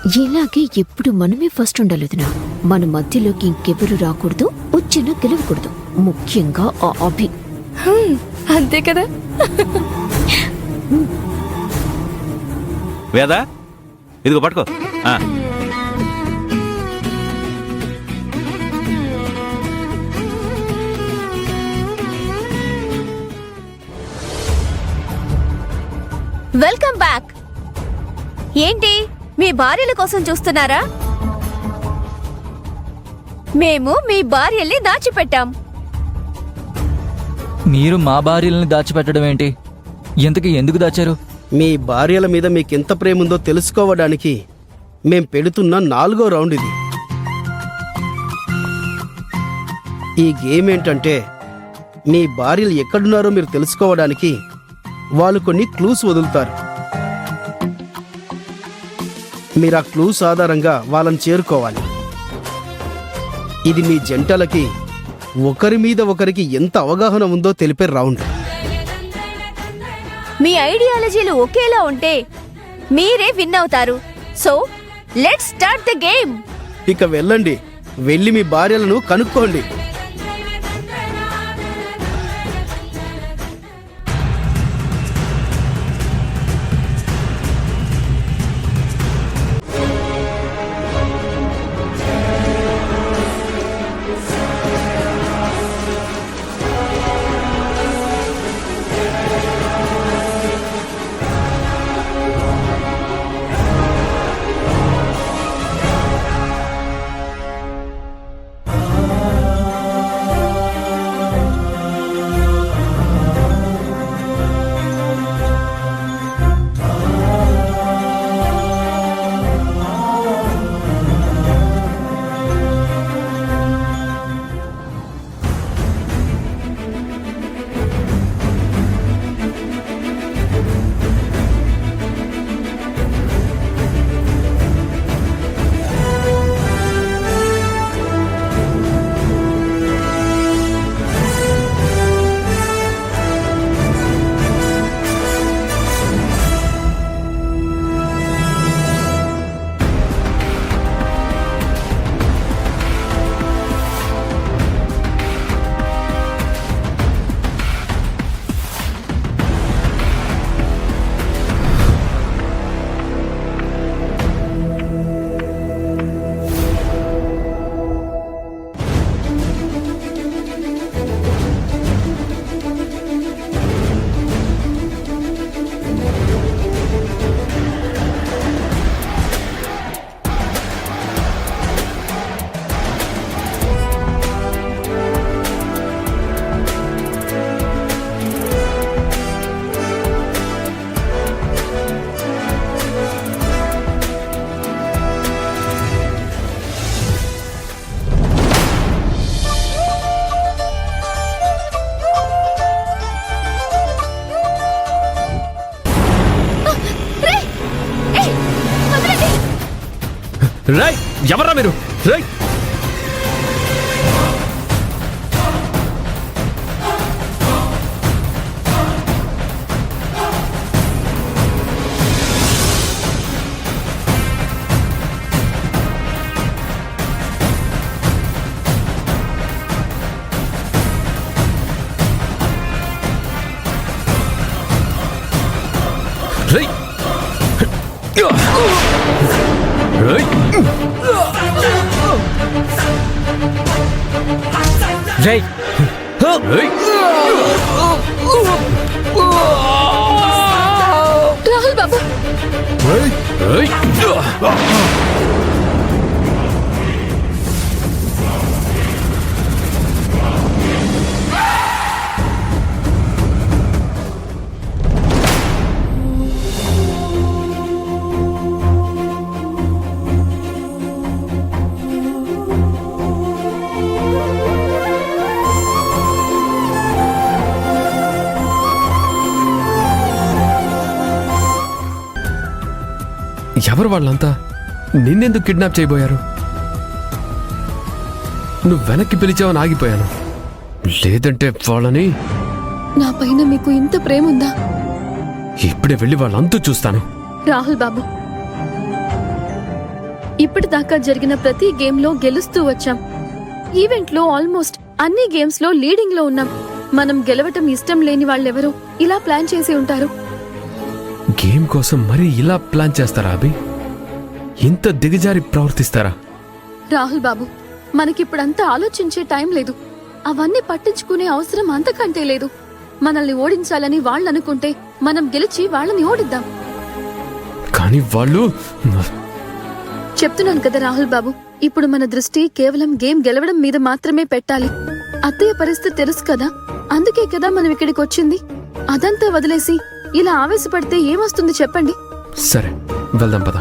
ఇలాగే ఎప్పుడు మనమే ఫస్ట్ ఉండాలిదినా. మన మధ్యలోకి ఇంకెవరు రాకూడదు, వచ్చినా గెలవకూడదు. ముఖ్యంగా ఆ అభి. అంతే కదా. వేదా, ఇదిగో పట్టుకో. Welcome back. ఏంటి మీ భార్యల కోసం చూస్తున్నారా? మేము మీ భార్యల్ని దాచిపెట్టాం. మీరు మా భార్యల్ని దాచిపెట్టడం ఏంటి? ఇంతకీ ఎందుకు దాచారు? మీ భార్యల మీద మీకెంత ప్రేముందో తెలుసుకోవడానికి మేం పెడుతున్న 4వ రౌండ్ ఇది. ఈ గేమ్ ఏంటంటే మీ భార్యలు ఎక్కడున్నారో మీరు తెలుసుకోవడానికి వాళ్ళు కొన్ని క్లూస్ వదులుతారు. మీరు ఆ క్లూస్ ఆధారంగా వాళ్ళని చేరుకోవాలి. ఇది మీ జంటలకి ఒకరి మీద ఒకరికి ఎంత అవగాహన ఉందో తెలిపే రౌండ్. మీ ఐడియాలజీలు ఒకేలా ఉంటే మీరే విన్ అవుతారు. So let's start the game. ఇక వెళ్ళండి, వెళ్ళి మీ భార్యలను కనుక్కోండి. రై, ఎవర్రా మీరు? రై, రై, రై, రై, రై. రాహుల్ బాబు, రై, రై. ఎవరు వాళ్ళంతా? నిన్నెందుకు కిడ్నాప్ చేయబోయారు? నువ్వు వెనక్కి పిలిచావని ఆగిపోయాను, లేదంటే వాళ్ళని. నా పైన మీకు ఇంత ప్రేమ ఉందా? ఇప్పుడే వెళ్ళి వాళ్ళంతా చూస్తాను. రాహుల్ బాబు, ఇప్పటిదాకా జరిగిన ప్రతి గేమ్ లో గెలుస్తూ వచ్చాం. ఈవెంట్ లో ఆల్మోస్ట్ అన్ని గేమ్స్ లో లీడింగ్ లో ఉన్నాం. మనం గెలవటం ఇష్టం లేని వాళ్ళెవరో ఇలా ప్లాన్ చేసి ఉంటారు. గేమ్ కోసం మరీ ఇలా ప్లాన్ చేస్తారా అభి? ఇంత దిగజారి ప్రవర్తిస్తారా? రాహుల్ బాబు, మనకిప్పుడంతా ఆలోచించే టైం లేదు. అవన్నీ పట్టించుకునే అవసరం అంతకంటే లేదు. మనల్ని ఓడించాలని వాళ్ళనుకుంటే మనం గెలిచి వాళ్ళని ఓడిద్దాం. కానీ వాళ్ళు చెప్తున్నాను కదా రాహుల్ బాబు, ఇప్పుడు మన దృష్టి కేవలం గేమ్ గెలవడం మీద మాత్రమే పెట్టాలి. అత్తయ్య పరిస్థితి తెలుసు కదా, అందుకే కదా మనం ఇక్కడికి వచ్చింది. అదంతా వదిలేసి ఇలా ఆవేశపడితే ఏమొస్తుంది చెప్పండి? సరే వెళ్దాం పద.